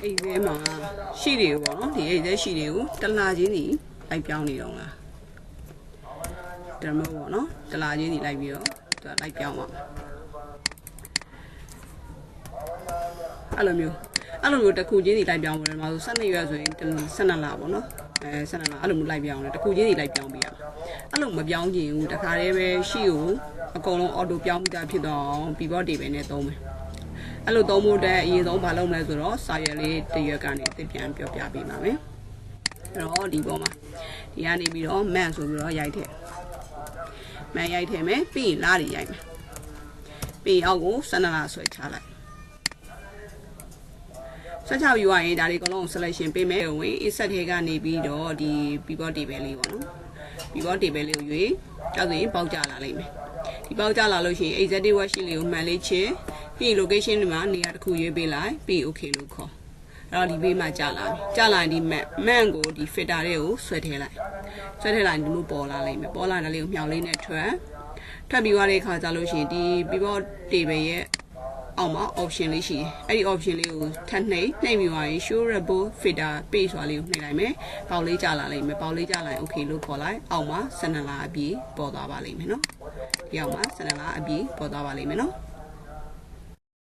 အိမ်ထဲမှာရှိတယ်ပေါ့နော်ဒီအိမ်ထဲရှိတယ်ကိုတလာချင်းစီလိုက်ပြောင်းနေတော့လားတမပေါ့နော်တလာချင်းစီလိုက်ပြီးတော့သူကလိုက်ပြောင်းပါအဲ့လိုမျိုးတစ်ခုချင်းစီလိုက်ပြောင်းပါတယ်မှာဆို12ရွက်ဆိုရင်12လပေါ့နော်12လအဲ့လိုမျိုးလိုက်ပြောင်းတယ်တစ်ခုချင်းစီလိုက်ပြောင်းပေးရမှာအဲ့လိုမပြောင်းချင်ဘူးတခါတည်းပဲရှိကိုအကုန်လုံးအော်တိုပြောင်းပြီးသားဖြစ်တော့ပြီးတော့ဒီပဲနဲ့သုံးမယ်အဲ့လိုသုံးဖို့တဲ့အရင်ဆုံးမလုပ်မယ်ဆိုတော့စာရွက်လေးတစ်ရွက်ကနေအသစ်ပြန်ပြောပြပေးပါမယ်အဲ့တော့ဒီပေါ်မှာဒီကနေပြီးတော့မန်ဆိုပြီးတော့ရိုက်ထည့်မန်ရိုက်ထည့်မယ်ပြီးရင်လားတွေရိုက်မယ်ပြီးအောက်ကို12လဆွဲချလိုက်ဆက်ချယူရရင်ဒါတွေအကုန်လုံး selection ပေးမယ်ဝင် insert ထဲကနေပြီးတော့ဒီ pivot table လေးပေါ့နော် pivot table လေးကိုရွေးကြောက်ရင်ပေါက်ကြလာလိမ့်မယ်ဒီပေါက်ကြလာလို့ရှိရင် exact worksheet လေးကိုမှန်လေးချင်းပြီး location တွေမှာနေရာတစ်ခုရွေးပေးလိုက်ပြီး okay လို့ခေါ်အဲ့တော့ဒီဘေးမှာကြာလာပြီကြာလာရင်ဒီ man ကိုဒီ filter တွေကိုဆွဲထည့်လိုက်ဒီလိုပေါ်လာလိမ့်မယ်ပေါ်လာတဲ့လေးကိုမြောက်လေးနဲ့ထွက်ပြီးသွားတဲ့အခါကျလို့ရှိရင်ဒီ pivot table ရဲ့အောက်မှာ option လေးရှိတယ်အဲ့ဒီ option လေးကိုထပ်နှိပ်ပြီးသွားရင် show report filter page ဆိုတာလေးကိုနှိပ်လိုက်မယ်ပေါက်လေးကြာလာလိမ့်မယ်ပေါက်လေးကြာလာရင် okay လို့ခေါ်လိုက်အောက်မှာ12လအပြည့်ပေါ်သွားပါလိမ့်မယ်နော်ဒီအောက်မှာ12လအပြည့်ပေါ်သွားပါလိမ့်မယ်နော်